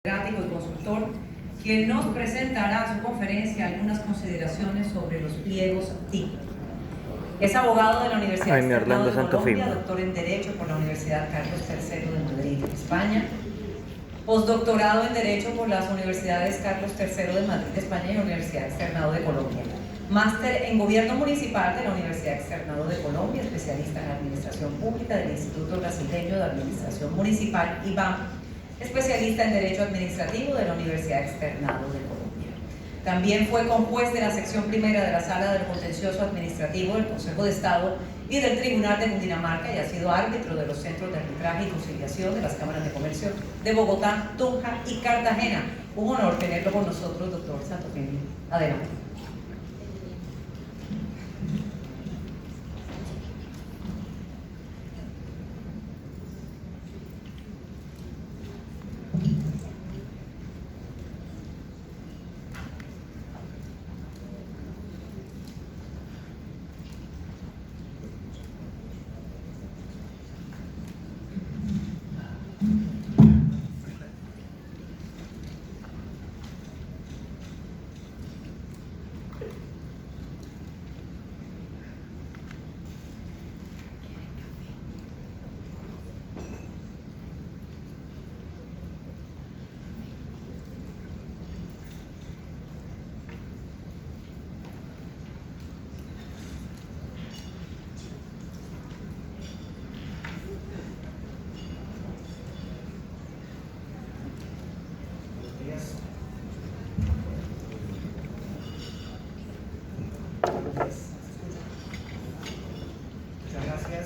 catedrático y consultor, quien nos presentará en su conferencia algunas consideraciones sobre los pliegos tipo. Es abogado de la Universidad Externado de Colombia, doctor en Derecho por la Universidad Carlos III de Madrid, España, postdoctorado en Derecho por las Universidades Carlos III de Madrid, España y la Universidad Externado de Colombia, máster en Gobierno Municipal de la Universidad Externado de Colombia, especialista en Administración Pública del Instituto Brasileño de Administración Municipal, IBAM, especialista en Derecho Administrativo de la Universidad Externado de Colombia. También fue juez de la sección primera de la Sala del Contencioso Administrativo del Consejo de Estado y del Tribunal de Cundinamarca y ha sido árbitro de los centros de arbitraje y conciliación de las cámaras de comercio de Bogotá, Tunja y Cartagena. Un honor tenerlo con nosotros, doctor Santofimio. Adelante. Muchas gracias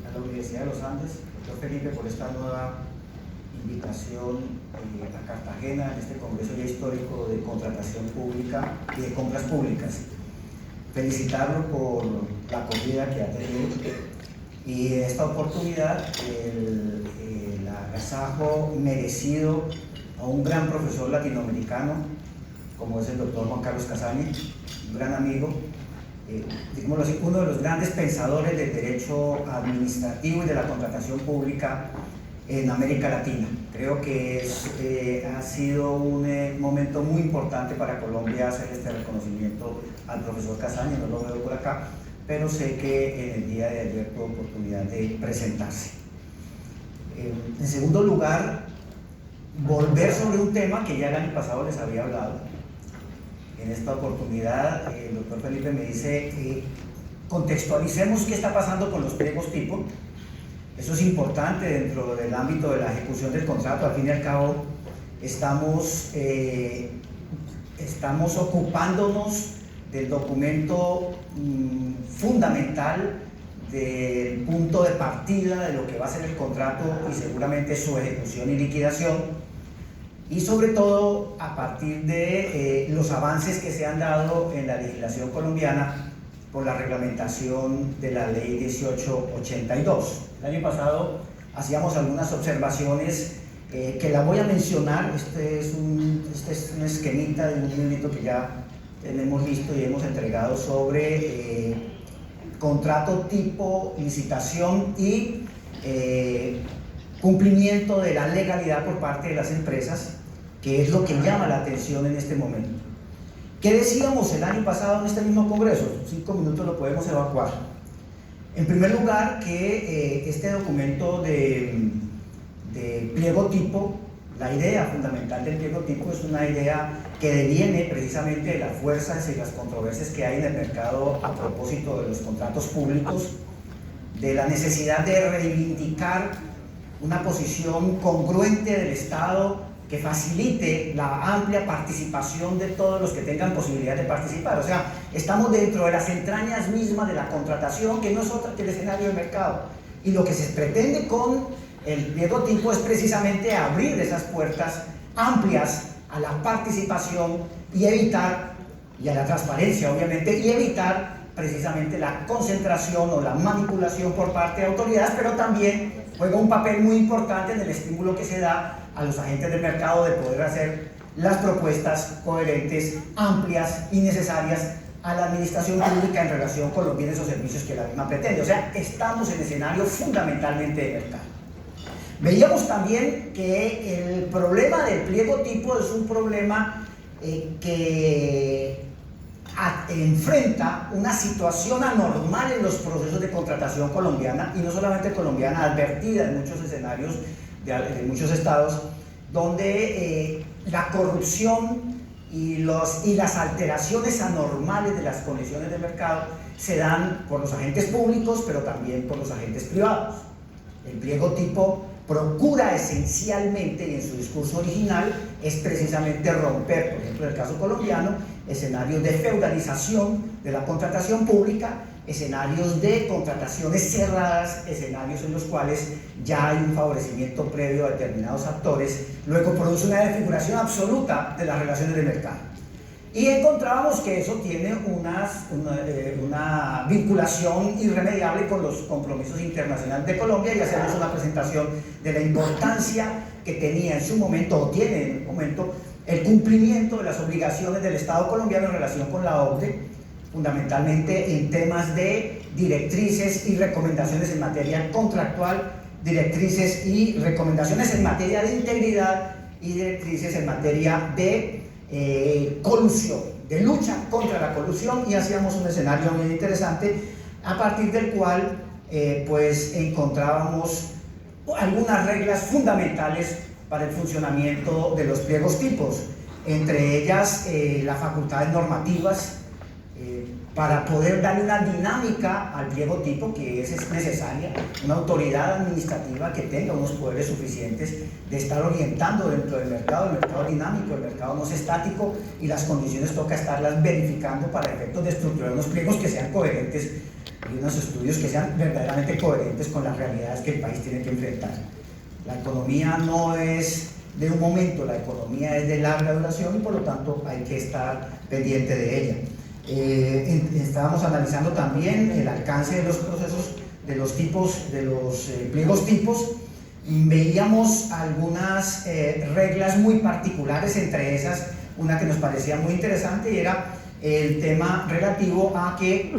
a la Universidad de los Andes, doctor Felipe, por esta nueva invitación a Cartagena en este congreso ya histórico de contratación pública y de compras públicas. Felicitarlo por la acogida que ha tenido y en esta oportunidad el agasajo merecido a un gran profesor latinoamericano como es el doctor Juan Carlos Casaña, un gran amigo, digámoslo así, uno de los grandes pensadores del derecho administrativo y de la contratación pública en América Latina. Creo que ha sido un momento muy importante para Colombia hacer este reconocimiento al profesor Casaña. No lo veo por acá, pero sé que en el día de ayer tuvo oportunidad de presentarse. En segundo lugar, volver sobre un tema que ya el año pasado les había hablado. En esta oportunidad, el doctor Felipe me dice, contextualicemos qué está pasando con los pliegos tipo. Eso es importante dentro del ámbito de la ejecución del contrato. Al fin y al cabo, estamos ocupándonos del documento fundamental, del punto de partida de lo que va a ser el contrato y seguramente su ejecución y liquidación. Y sobre todo a partir de los avances que se han dado en la legislación colombiana por la reglamentación de la ley 1882. El año pasado hacíamos algunas observaciones que las voy a mencionar. Este es un esquemita de un librito que ya tenemos listo y hemos entregado sobre contrato tipo, licitación y cumplimiento de la legalidad por parte de las empresas, que es lo que llama la atención en este momento. ¿Qué decíamos el año pasado en este mismo congreso? 5 minutos lo podemos evacuar. En primer lugar, que este documento de pliego tipo, la idea fundamental del pliego tipo es una idea que deviene precisamente de las fuerzas y las controversias que hay en el mercado a propósito de los contratos públicos, de la necesidad de reivindicar una posición congruente del Estado que facilite la amplia participación de todos los que tengan posibilidad de participar. O sea, estamos dentro de las entrañas mismas de la contratación, que no es otra que el escenario de mercado. Y lo que se pretende con el pliego tipo es precisamente abrir esas puertas amplias a la participación y evitar, y a la transparencia obviamente, y evitar precisamente la concentración o la manipulación por parte de autoridades, pero también juega un papel muy importante en el estímulo que se da a los agentes del mercado de poder hacer las propuestas coherentes, amplias y necesarias a la administración pública en relación con los bienes o servicios que la misma pretende. O sea, estamos en escenario fundamentalmente de mercado. Veíamos también que el problema del pliego tipo es un problema que enfrenta una situación anormal en los procesos de contratación colombiana, y no solamente colombiana, advertida en muchos escenarios de muchos estados, donde la corrupción y las alteraciones anormales de las condiciones de mercado se dan por los agentes públicos, pero también por los agentes privados. El pliego tipo procura esencialmente, y en su discurso original, es precisamente romper, por ejemplo en el caso colombiano, escenarios de feudalización de la contratación pública, escenarios de contrataciones cerradas, escenarios en los cuales ya hay un favorecimiento previo a determinados actores, luego produce una desfiguración absoluta de las relaciones de mercado. Y encontrábamos que eso tiene una vinculación irremediable con los compromisos internacionales de Colombia, y hacemos una presentación de la importancia que tenía en su momento, o tiene en un momento, el cumplimiento de las obligaciones del Estado colombiano en relación con la OCDE, fundamentalmente en temas de directrices y recomendaciones en materia contractual, directrices y recomendaciones en materia de integridad y directrices en materia de colusión, de lucha contra la colusión, y hacíamos un escenario muy interesante a partir del cual pues encontrábamos algunas reglas fundamentales para el funcionamiento de los pliegos tipos, entre ellas las facultades normativas para poder darle una dinámica al pliego tipo que es necesaria, una autoridad administrativa que tenga unos poderes suficientes de estar orientando dentro del mercado. El mercado dinámico, el mercado no es estático, y las condiciones toca estarlas verificando para efectos de estructurar unos pliegos que sean coherentes y unos estudios que sean verdaderamente coherentes con las realidades que el país tiene que enfrentar. La economía no es de un momento, la economía es de larga duración, y por lo tanto hay que estar pendiente de ella. Estábamos analizando también el alcance de los procesos, de los tipos, de los pliegos tipos. Veíamos algunas reglas muy particulares, entre esas una que nos parecía muy interesante, y era el tema relativo a que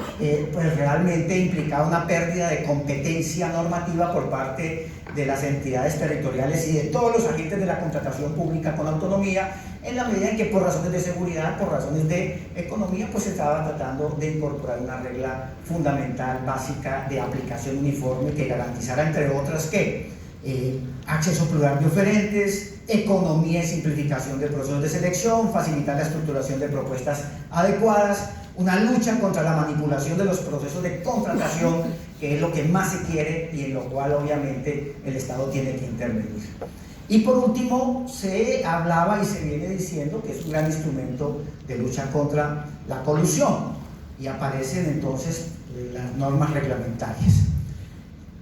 pues realmente implicaba una pérdida de competencia normativa por parte de las entidades territoriales y de todos los agentes de la contratación pública con autonomía, en la medida en que por razones de seguridad, por razones de economía, pues se estaba tratando de incorporar una regla fundamental, básica, de aplicación uniforme, que garantizara, entre otras, que acceso plural de oferentes, economía y simplificación de procesos de selección, facilitar la estructuración de propuestas adecuadas, una lucha contra la manipulación de los procesos de contratación, que es lo que más se quiere y en lo cual obviamente el Estado tiene que intervenir. Y por último, se hablaba y se viene diciendo que es un gran instrumento de lucha contra la colusión, y aparecen entonces las normas reglamentarias.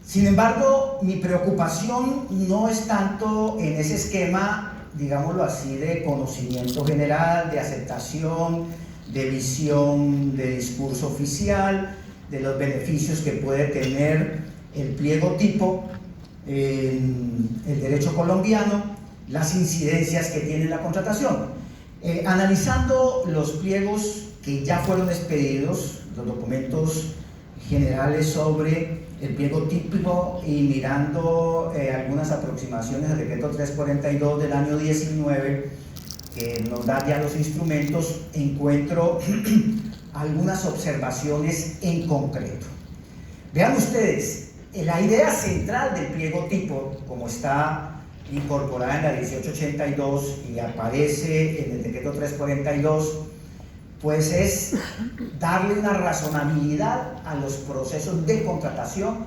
Sin embargo, mi preocupación no es tanto en ese esquema, digámoslo así, de conocimiento general, de aceptación, de visión, de discurso oficial, de los beneficios que puede tener el pliego tipo en el derecho colombiano, las incidencias que tiene la contratación. Analizando los pliegos que ya fueron expedidos, los documentos generales sobre el pliego tipo, y mirando algunas aproximaciones al decreto 342 del año 19, que nos da ya los instrumentos, encuentro algunas observaciones en concreto. Vean ustedes, la idea central del pliego tipo, como está incorporada en la 1882 y aparece en el decreto 342, pues es darle una razonabilidad a los procesos de contratación,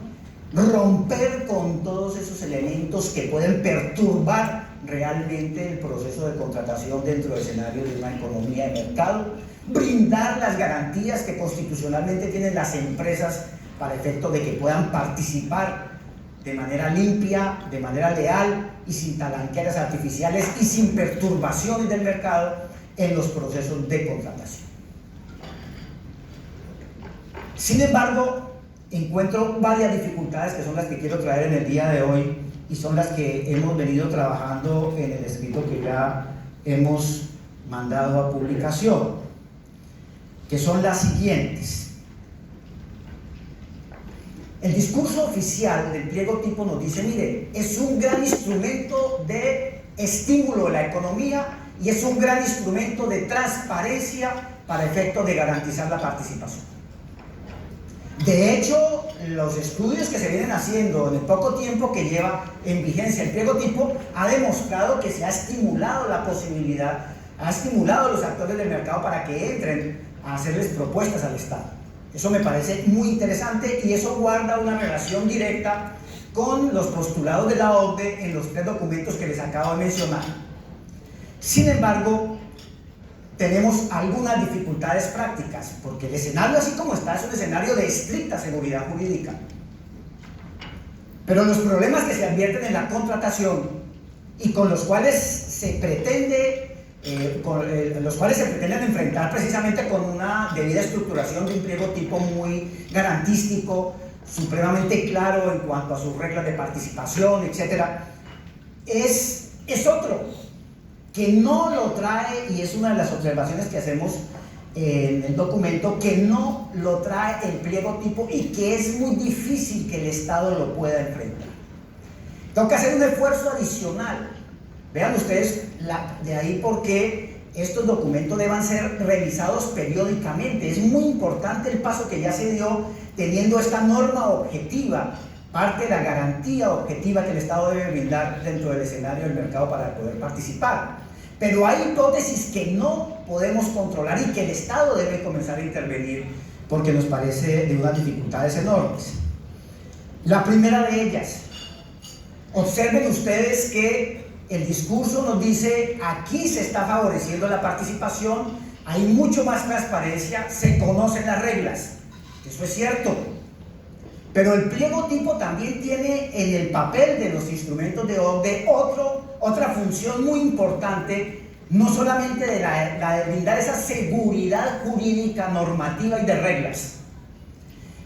romper con todos esos elementos que pueden perturbar realmente el proceso de contratación dentro del escenario de una economía de mercado, brindar las garantías que constitucionalmente tienen las empresas para efecto de que puedan participar de manera limpia, de manera leal y sin talanqueras artificiales y sin perturbaciones del mercado en los procesos de contratación. Sin embargo, encuentro varias dificultades que son las que quiero traer en el día de hoy, y son las que hemos venido trabajando en el escrito que ya hemos mandado a publicación, que son las siguientes. El discurso oficial del pliego tipo nos dice, mire, es un gran instrumento de estímulo de la economía y es un gran instrumento de transparencia para efectos de garantizar la participación. De hecho, los estudios que se vienen haciendo en el poco tiempo que lleva en vigencia el pliego tipo ha demostrado que se ha estimulado la posibilidad, ha estimulado a los actores del mercado para que entren a hacerles propuestas al Estado. Eso me parece muy interesante y eso guarda una relación directa con los postulados de la OCDE en los 3 documentos que les acabo de mencionar. Sin embargo, tenemos algunas dificultades prácticas, porque el escenario así como está es un escenario de estricta seguridad jurídica. Pero los problemas que se advierten en la contratación y con los cuales se pretende enfrentar precisamente con una debida estructuración de un pliego tipo muy garantístico, supremamente claro en cuanto a sus reglas de participación, etc., es otro que no lo trae, y es una de las observaciones que hacemos en el documento, que no lo trae el pliego tipo y que es muy difícil que el Estado lo pueda enfrentar. Tengo que hacer un esfuerzo adicional. Vean ustedes, de ahí por qué estos documentos deban ser revisados periódicamente. Es muy importante el paso que ya se dio teniendo esta norma objetiva, parte de la garantía objetiva que el Estado debe brindar dentro del escenario del mercado para poder participar. Pero hay hipótesis que no podemos controlar y que el Estado debe comenzar a intervenir porque nos parece de unas dificultades enormes. La primera de ellas, observen ustedes que el discurso nos dice, aquí se está favoreciendo la participación, hay mucho más transparencia, se conocen las reglas. Eso es cierto. Pero el pliego tipo también tiene en el papel de los instrumentos de OCDE otra función muy importante, no solamente de la de brindar esa seguridad jurídica, normativa y de reglas,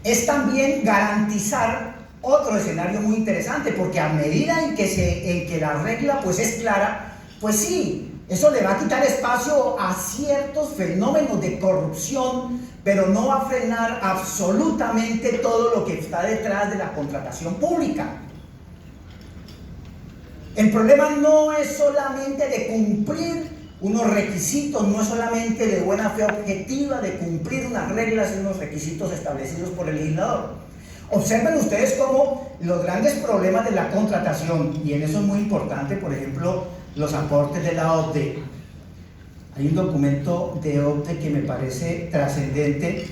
es también garantizar otro escenario muy interesante, porque a medida en que la regla pues es clara, pues sí, eso le va a quitar espacio a ciertos fenómenos de corrupción, pero no va a frenar absolutamente todo lo que está detrás de la contratación pública. El problema no es solamente de cumplir unos requisitos, no es solamente de buena fe objetiva, de cumplir unas reglas y unos requisitos establecidos por el legislador. Observen ustedes cómo los grandes problemas de la contratación, y en eso es muy importante, por ejemplo, los aportes de la OCDE. Hay un documento de OCDE que me parece trascendente.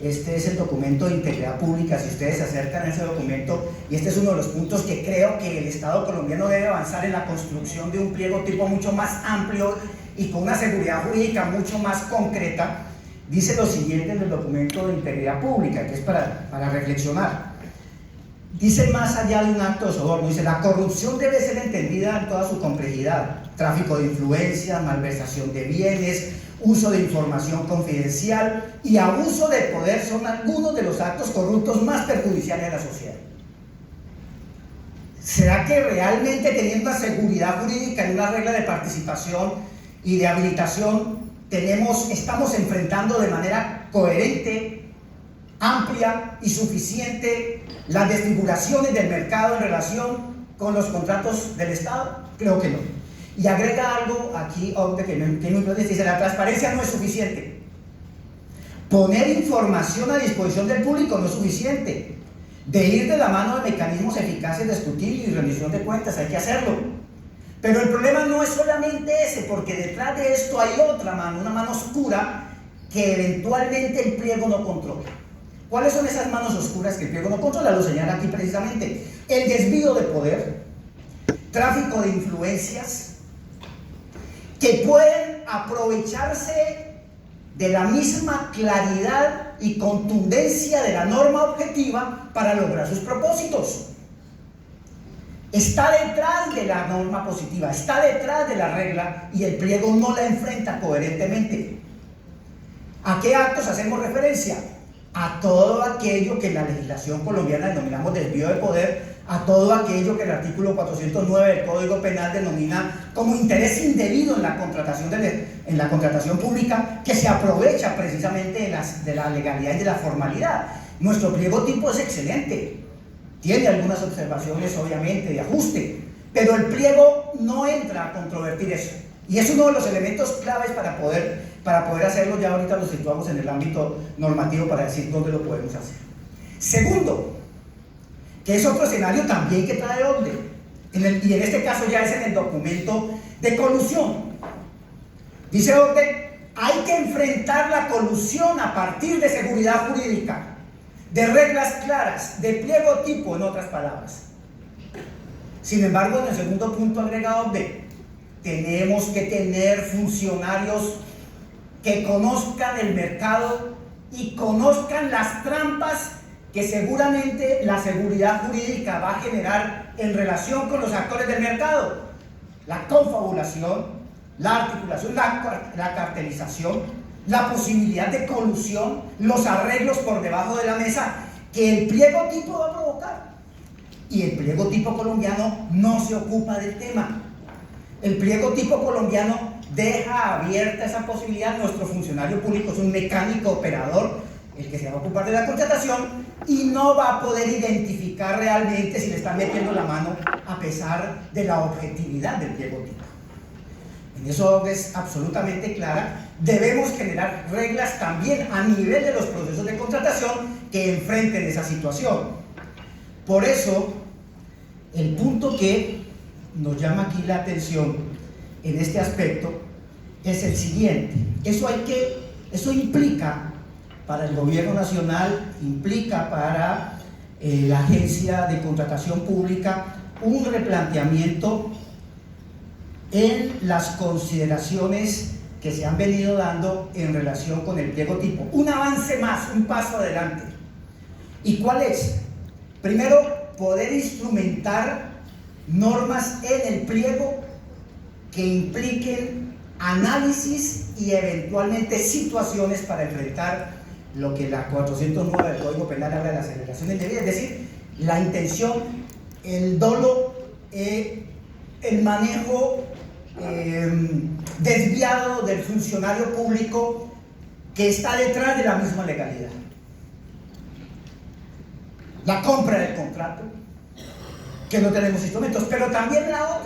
Este es el documento de integridad pública. Si ustedes se acercan a ese documento, y este es uno de los puntos que creo que el Estado colombiano debe avanzar en la construcción de un pliego tipo mucho más amplio y con una seguridad jurídica mucho más concreta, dice lo siguiente en el documento de integridad pública, que es para reflexionar. Dice, más allá de un acto de soborno, dice, la corrupción debe ser entendida en toda su complejidad. Tráfico de influencia, malversación de bienes, uso de información confidencial y abuso de poder son algunos de los actos corruptos más perjudiciales a la sociedad. ¿Será que realmente teniendo una seguridad jurídica en una regla de participación y de habilitación estamos enfrentando de manera coherente, amplia y suficiente las desfiguraciones del mercado en relación con los contratos del Estado? Creo que no. Y agrega algo aquí, que me dice, la transparencia no es suficiente. Poner información a disposición del público no es suficiente. De ir de la mano de mecanismos eficaces de escrutinio y rendición de cuentas, hay que hacerlo. Pero el problema no es solamente ese, porque detrás de esto hay otra mano, una mano oscura que eventualmente el pliego no controla. ¿Cuáles son esas manos oscuras que el pliego no controla? Lo señala aquí precisamente. El desvío de poder, tráfico de influencias, que pueden aprovecharse de la misma claridad y contundencia de la norma objetiva para lograr sus propósitos. Está detrás de la norma positiva, está detrás de la regla y el pliego no la enfrenta coherentemente. ¿A qué actos hacemos referencia? A todo aquello que en la legislación colombiana denominamos desvío de poder, a todo aquello que el artículo 409 del Código Penal denomina como interés indebido en la contratación pública, que se aprovecha precisamente de la legalidad y de la formalidad. Nuestro pliego tipo es excelente. tiene algunas observaciones obviamente de ajuste, pero el pliego no entra a controvertir eso. Y es uno de los elementos claves para poder hacerlo. Ya ahorita lo situamos en el ámbito normativo para decir dónde lo podemos hacer. Segundo, que es otro escenario también que trae orden, y en este caso ya es en el documento de colusión. Dice orden, hay que enfrentar la colusión a partir de seguridad jurídica, de reglas claras, de pliego tipo, en otras palabras. Sin embargo, en el segundo punto agregado B, tenemos que tener funcionarios que conozcan el mercado y conozcan las trampas que seguramente la seguridad jurídica va a generar en relación con los actores del mercado. La confabulación, la articulación, la cartelización, la posibilidad de colusión, los arreglos por debajo de la mesa que el pliego tipo va a provocar. Y el pliego tipo colombiano no se ocupa del tema. El pliego tipo colombiano deja abierta esa posibilidad. Nuestro funcionario público es un mecánico operador, el que se va a ocupar de la contratación, y no va a poder identificar realmente si le están metiendo la mano a pesar de la objetividad del pliego tipo. En eso es absolutamente clara. Debemos generar reglas también a nivel de los procesos de contratación que enfrenten esa situación. Por eso, el punto que nos llama aquí la atención en este aspecto es el siguiente. Eso implica para el gobierno nacional, implica para la agencia de contratación pública un replanteamiento en las consideraciones que se han venido dando en relación con el pliego tipo. Un avance más, un paso adelante. ¿Y cuál es? Primero, poder instrumentar normas en el pliego que impliquen análisis y eventualmente situaciones para enfrentar lo que la 409 del Código Penal habla de la aceleración indebida, es decir, la intención, el dolo, el manejo desviado del funcionario público que está detrás de la misma legalidad. La compra del contrato, que no tenemos instrumentos, pero también la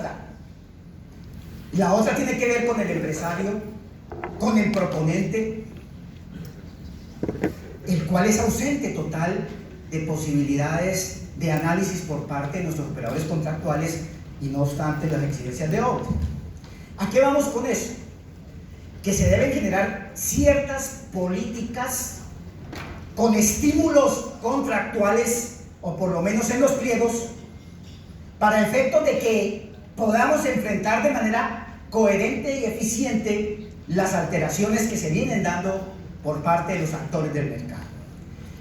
otra tiene que ver con el empresario, con el proponente, el cual es ausente total de posibilidades de análisis por parte de nuestros operadores contractuales y no obstante las exigencias de obra. ¿A qué vamos con eso? Que se deben generar ciertas políticas con estímulos contractuales, o por lo menos en los pliegos, para efectos de que podamos enfrentar de manera coherente y eficiente las alteraciones que se vienen dando por parte de los actores del mercado.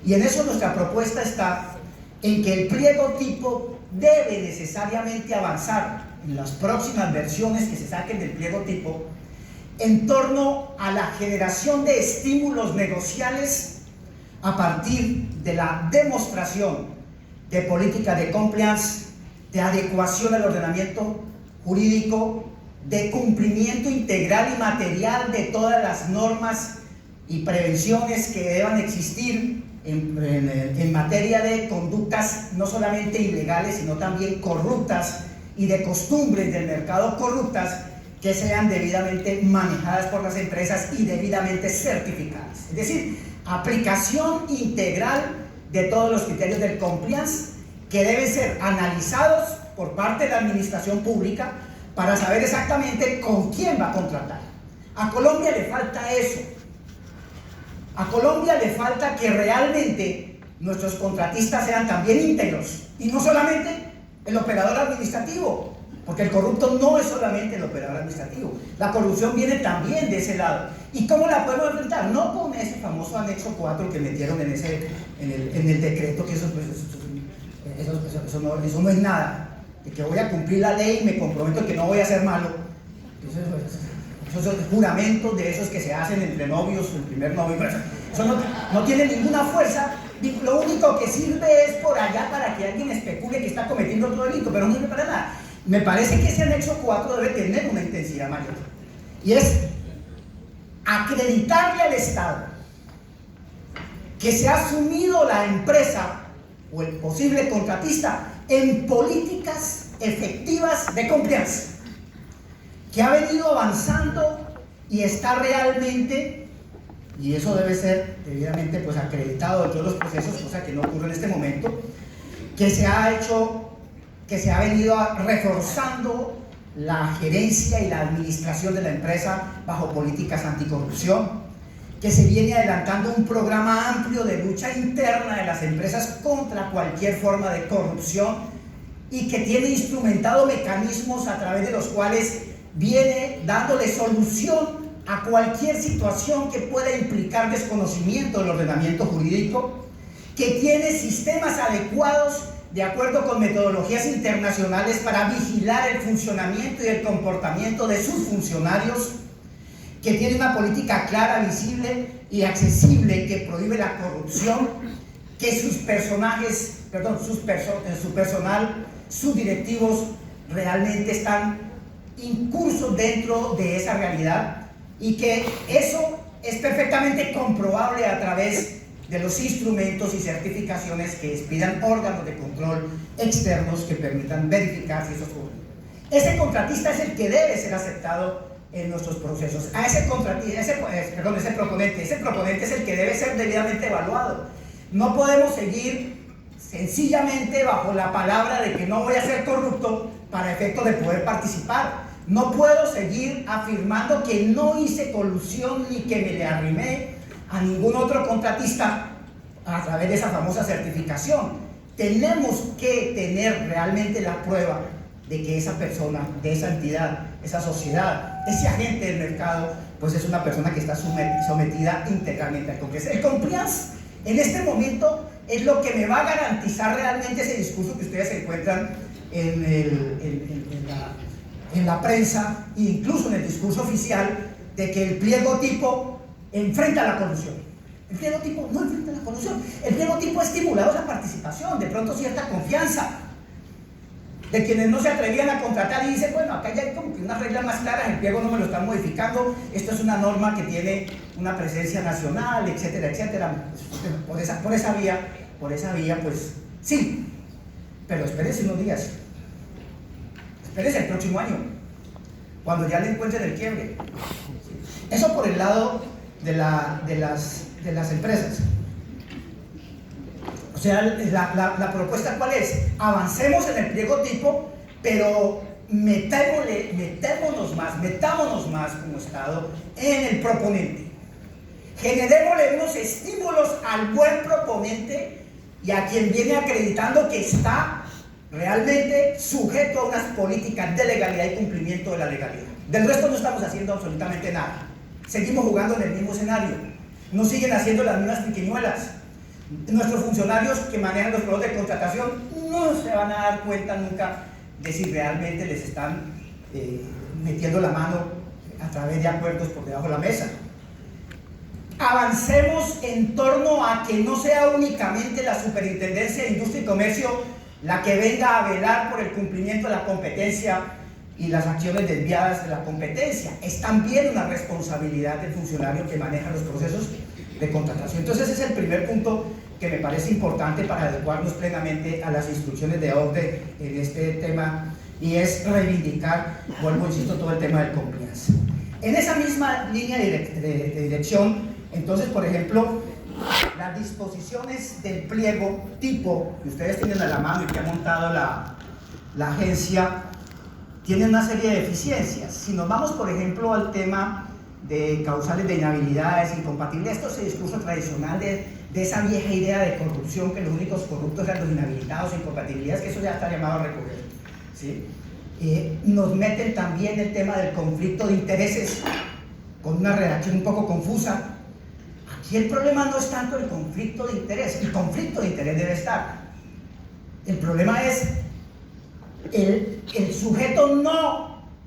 Y en eso nuestra propuesta está en que el pliego tipo debe necesariamente avanzar en las próximas versiones que se saquen del pliego tipo en torno a la generación de estímulos negociales a partir de la demostración de política de compliance, de adecuación al ordenamiento jurídico, de cumplimiento integral y material de todas las normas y prevenciones que deban existir en materia de conductas no solamente ilegales, sino también corruptas, y de costumbres del mercado corruptas que sean debidamente manejadas por las empresas y debidamente certificadas. Es decir, aplicación integral de todos los criterios del compliance que deben ser analizados por parte de la administración pública para saber exactamente con quién va a contratar. A Colombia le falta eso. A Colombia le falta que realmente nuestros contratistas sean también íntegros y no solamente el operador administrativo, porque el corrupto no es solamente el operador administrativo, la corrupción viene también de ese lado. ¿Y cómo la podemos enfrentar? No con ese famoso anexo 4 que metieron en el decreto, que eso no es nada, de que voy a cumplir la ley y me comprometo que no voy a ser malo. Esos son juramentos de esos que se hacen entre novios, el primer novio. Eso no tiene ninguna fuerza. Lo único que sirve es por allá para que alguien especule que está cometiendo otro delito, pero no sirve para nada. Me parece que ese anexo 4 debe tener una intensidad mayor, y es acreditarle al Estado que se ha asumido la empresa o el posible contratista en políticas efectivas de compliance, que ha venido avanzando y está realmente, y eso debe ser debidamente pues acreditado en todos los procesos, cosa que no ocurre en este momento, que se ha venido reforzando la gerencia y la administración de la empresa bajo políticas anticorrupción, que se viene adelantando un programa amplio de lucha interna de las empresas contra cualquier forma de corrupción y que tiene instrumentado mecanismos a través de los cuales viene dándole solución a cualquier situación que pueda implicar desconocimiento del ordenamiento jurídico, que tiene sistemas adecuados de acuerdo con metodologías internacionales para vigilar el funcionamiento y el comportamiento de sus funcionarios, que tiene una política clara, visible y accesible que prohíbe la corrupción, que su personal, sus directivos realmente están incursos dentro de esa realidad y que eso es perfectamente comprobable a través de los instrumentos y certificaciones que expidan órganos de control externos que permitan verificar si eso ocurre. Ese contratista es el que debe ser aceptado en nuestros procesos. A ese proponente es el que debe ser debidamente evaluado. No podemos seguir sencillamente bajo la palabra de que no voy a ser corrupto para efecto de poder participar. No puedo seguir afirmando que no hice colusión ni que me le arrimé a ningún otro contratista a través de esa famosa certificación. Tenemos que tener realmente la prueba de que esa persona, de esa entidad, esa sociedad, ese agente del mercado, pues es una persona que está sometida integralmente al compliance. El compliance en este momento es lo que me va a garantizar realmente ese discurso que ustedes encuentran en la prensa e incluso en el discurso oficial de que el pliego tipo enfrenta la corrupción. El pliego tipo no enfrenta la corrupción. El pliego tipo ha estimulado esa participación, de pronto cierta confianza de quienes no se atrevían a contratar y dicen, bueno, acá ya hay como que unas reglas más claras, el pliego no me lo están modificando, esto es una norma que tiene una presencia nacional, etcétera, etcétera. Por esa vía, pues sí, pero espérense unos días, espérense el próximo año, cuando ya le encuentren el quiebre. Eso por el lado de las empresas. O sea, la propuesta ¿cuál es? Avancemos en el pliego tipo, pero metámonos más como Estado en el proponente. Generémosle unos estímulos al buen proponente y a quien viene acreditando que está realmente sujeto a unas políticas de legalidad y cumplimiento de la legalidad. Del resto no estamos haciendo absolutamente nada. Seguimos jugando en el mismo escenario. Nos siguen haciendo las mismas pequeñuelas. Nuestros funcionarios que manejan los procesos de contratación no se van a dar cuenta nunca de si realmente les están metiendo la mano a través de acuerdos por debajo de la mesa. Avancemos en torno a que no sea únicamente la Superintendencia de Industria y Comercio la que venga a velar por el cumplimiento de la competencia y las acciones desviadas de la competencia. Es también una responsabilidad del funcionario que maneja los procesos de contratación. Entonces ese es el primer punto que me parece importante para adecuarnos plenamente a las instrucciones de OCDE en este tema, y es reivindicar, vuelvo, insisto, todo el tema del compliance. En esa misma línea de dirección, entonces, por ejemplo, las disposiciones del pliego tipo que ustedes tienen a la mano y que ha montado la agencia, tienen una serie de deficiencias. Si nos vamos, por ejemplo, al tema de causales de inhabilidades, incompatibilidades, esto es el discurso tradicional de esa vieja idea de corrupción, que los únicos corruptos eran los inhabilitados, incompatibilidades, que eso ya está llamado a recoger, ¿sí? Nos meten también el tema del conflicto de intereses, con una redacción un poco confusa. Aquí el problema no es tanto el conflicto de interés, el conflicto de interés debe estar. El problema es el sujeto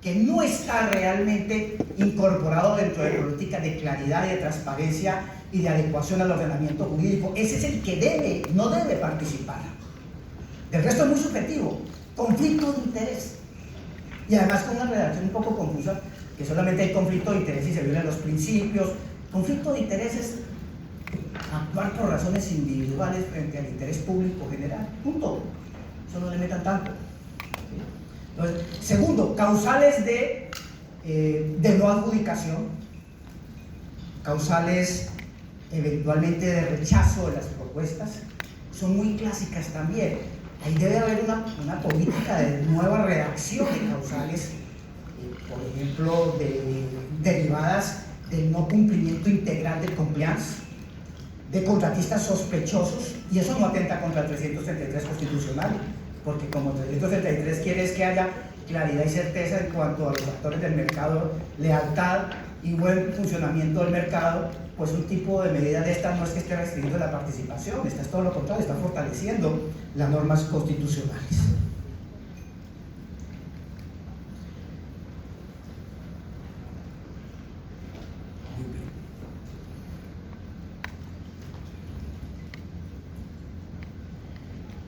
que no está realmente incorporado dentro de políticas de claridad y de transparencia y de adecuación al ordenamiento jurídico. Ese es el que no debe participar. Del resto es muy subjetivo. Conflicto de interés. Y además con una redacción un poco confusa, que solamente hay conflicto de interés si se violan los principios. Conflicto de intereses, actuar por razones individuales frente al interés público general. Punto. Eso no le metan tanto. Entonces, segundo, causales de no adjudicación, causales eventualmente de rechazo de las propuestas, son muy clásicas también. Ahí debe haber una política de nueva redacción de causales, por ejemplo, derivadas del no cumplimiento integral del compliance, de contratistas sospechosos, y eso no atenta contra el 333 constitucional, porque como 333 quiere es que haya claridad y certeza en cuanto a los actores del mercado, lealtad y buen funcionamiento del mercado. Pues un tipo de medida de esta no es que esté restringiendo la participación, esta es todo lo contrario, está fortaleciendo las normas constitucionales.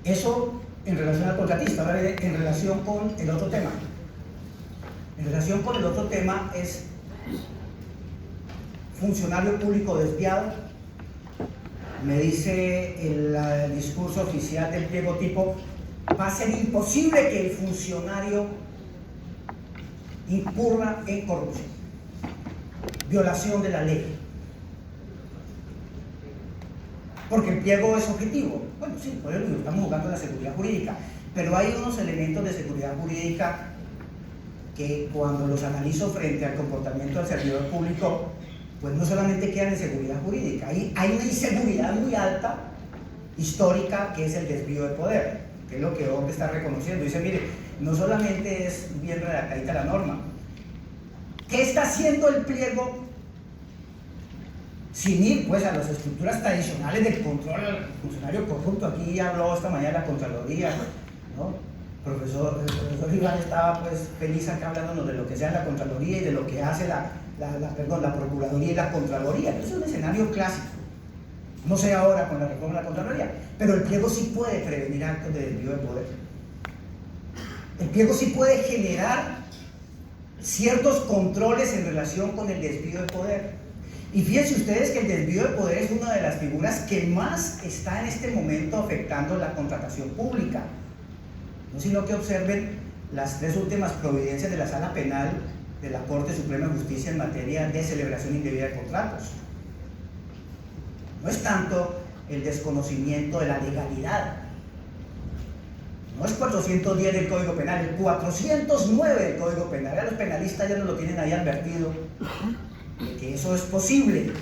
Eso en relación al contratista. Ahora en relación con el otro tema. En relación con el otro tema es funcionario público desviado. Me dice el discurso oficial del pliego tipo: va a ser imposible que el funcionario incurra en corrupción, violación de la ley, porque el pliego es objetivo. Bueno, sí, por eso estamos jugando la seguridad jurídica, pero hay unos elementos de seguridad jurídica que cuando los analizo frente al comportamiento del servidor público, pues no solamente quedan en seguridad jurídica, hay una inseguridad muy alta, histórica, que es el desvío de poder, que es lo que OMP está reconociendo. Dice, mire, no solamente es bien redactadita la norma, ¿qué está haciendo el pliego sin ir pues a las estructuras tradicionales del control al funcionario corrupto? Aquí habló esta mañana la Contraloría, ¿no? El profesor Iván estaba pues feliz acá hablándonos de lo que sea la Contraloría y de lo que hace la Procuraduría y la Contraloría. Eso es un escenario clásico. No sé ahora con la reforma de la Contraloría, pero el pliego sí puede prevenir actos de desvío de poder. El pliego sí puede generar ciertos controles en relación con el desvío de poder. Y fíjense ustedes que el desvío de poder es una de las figuras que más está en este momento afectando la contratación pública. No sino que observen las 3 últimas providencias de la Sala Penal de la Corte Suprema de Justicia en materia de celebración indebida de contratos. No es tanto el desconocimiento de la legalidad, no es 410 del Código Penal, el 409 del Código Penal. Ya los penalistas ya nos lo tienen ahí advertido de que eso es posible.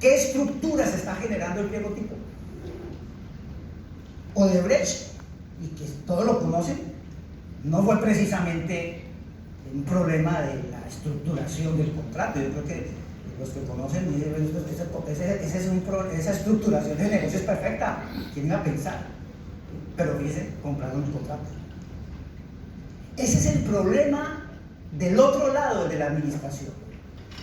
¿Qué estructura se está generando el pliego tipo? Odebrecht, y que todos lo conocen, no fue precisamente un problema de la estructuración del contrato. Yo creo que los que conocen esa estructuración de negocio es perfecta. ¿Quién iba a pensar? Pero fíjense, compraron un contrato. Ese es el problema del otro lado, el de la administración.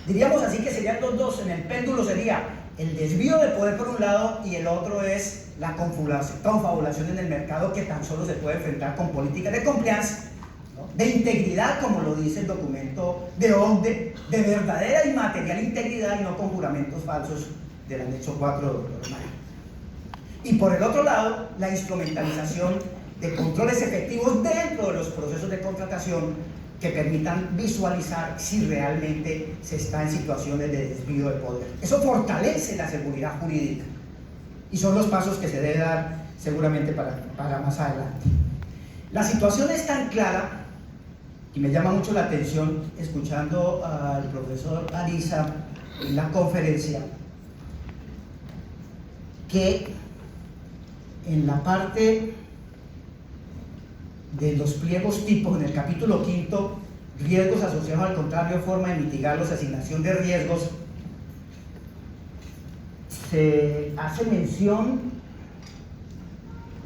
Diríamos así que serían los dos. En el péndulo sería el desvío de poder por un lado y el otro es la confabulación en el mercado, que tan solo se puede enfrentar con políticas de compliance, ¿no? De integridad, como lo dice el documento de OCDE, de verdadera y material integridad y no con juramentos falsos del anexo 4 de doctor Mario. Y por el otro lado, la instrumentalización de controles efectivos dentro de los procesos de contratación que permitan visualizar si realmente se está en situaciones de desvío de poder. Eso fortalece la seguridad jurídica y son los pasos que se debe dar seguramente para más adelante. La situación es tan clara y me llama mucho la atención escuchando al profesor Ariza en la conferencia, que en la parte de los pliegos tipos, en el capítulo 5, riesgos asociados al contrario, forma de mitigarlos, asignación de riesgos, se hace mención,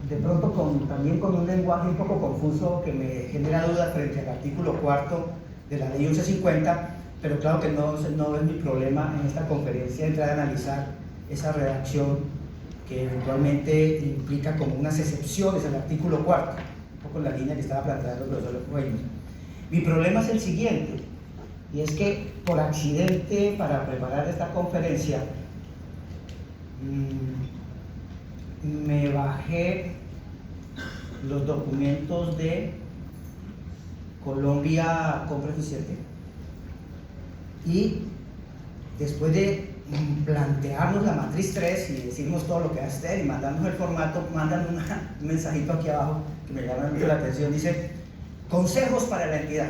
de pronto también con un lenguaje un poco confuso que me genera dudas frente al artículo 4 de la ley 1150, pero claro que no es mi problema en esta conferencia entrar a analizar esa redacción que eventualmente implica como unas excepciones al artículo 4, un poco en la línea que estaba planteando el profesor Reynolds. Mi problema es el siguiente: y es que por accidente, para preparar esta conferencia, me bajé los documentos de Colombia Compra Eficiente, y después de plantearnos la matriz 3 y decirnos todo lo que va a hacer y mandarnos el formato, mandan un mensajito aquí abajo que me llama mucho la atención. Dice: consejos para la entidad.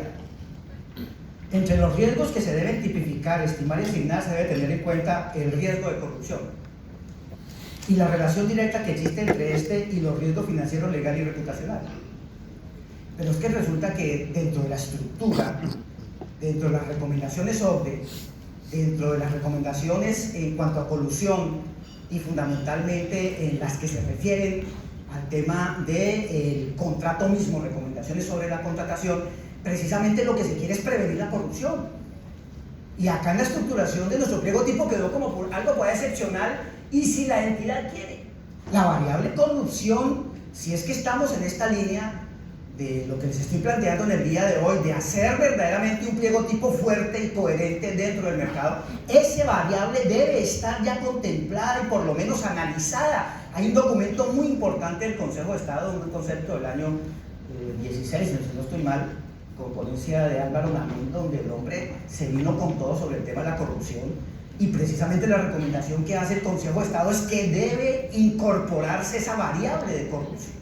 Entre los riesgos que se deben tipificar, estimar y asignar, se debe tener en cuenta el riesgo de corrupción y la relación directa que existe entre este y los riesgos financieros, legal y reputacional. Pero es que resulta que dentro de la estructura, dentro de las recomendaciones OCDE, dentro de las recomendaciones en cuanto a colusión y fundamentalmente en las que se refieren al tema del contrato mismo, recomendaciones sobre la contratación, precisamente lo que se quiere es prevenir la corrupción. Y acá en la estructuración de nuestro pliego tipo quedó como por algo por excepcional, y si la entidad quiere la variable corrupción, si es que estamos en esta línea de lo que les estoy planteando en el día de hoy, de hacer verdaderamente un pliego tipo fuerte y coherente dentro del mercado, esa variable debe estar ya contemplada y por lo menos analizada. Hay un documento muy importante del Consejo de Estado, un concepto del año 16, si no estoy mal, con ponencia de Álvaro Namín, donde el hombre se vino con todo sobre el tema de la corrupción, y precisamente la recomendación que hace el Consejo de Estado es que debe incorporarse esa variable de corrupción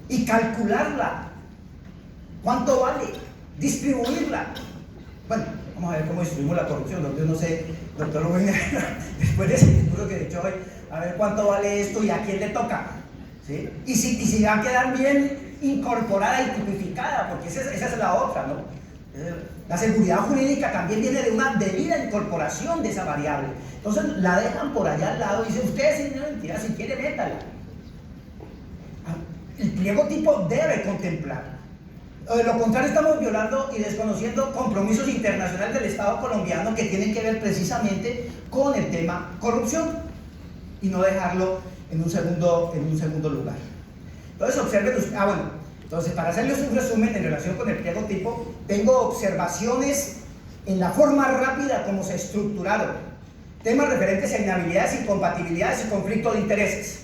y calcularla. ¿Cuánto vale? Distribuirla. Bueno, vamos a ver cómo distribuimos la corrupción. Yo no sé, doctor Rubén, después de ese discurso que he dicho hoy, a ver cuánto vale esto y a quién le toca, ¿sí? Y si va a quedar bien incorporada y tipificada, porque esa es la otra, ¿no? La seguridad jurídica también viene de una debida incorporación de esa variable. Entonces la dejan por allá al lado y dicen: ustedes, señora entidad, si quiere, métala. El pliego tipo debe contemplar. De lo contrario, estamos violando y desconociendo compromisos internacionales del Estado colombiano que tienen que ver precisamente con el tema corrupción, y no dejarlo en un segundo lugar. Entonces observen ustedes, entonces para hacerles un resumen en relación con el pliego tipo, tengo observaciones en la forma rápida como se estructuraron, temas referentes a inhabilidades, incompatibilidades y conflicto de intereses.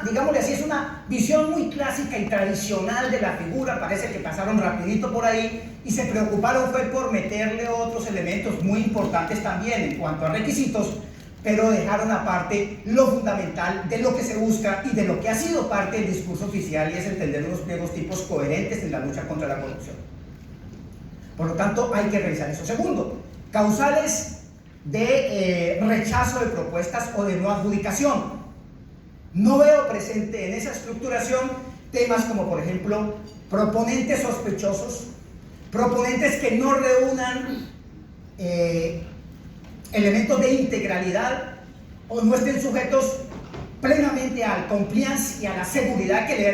Digámosle así, es una visión muy clásica y tradicional de la figura. Parece que pasaron rapidito por ahí y se preocuparon fue por meterle otros elementos muy importantes también en cuanto a requisitos, pero dejaron aparte lo fundamental de lo que se busca y de lo que ha sido parte del discurso oficial, y es entender unos pliegos tipos coherentes en la lucha contra la corrupción. Por lo tanto, hay que revisar eso. Segundo, causales de rechazo de propuestas o de no adjudicación. No veo presente en esa estructuración temas como, por ejemplo, proponentes sospechosos, proponentes que no reúnan elementos de integralidad o no estén sujetos plenamente al compliance y a la seguridad que le da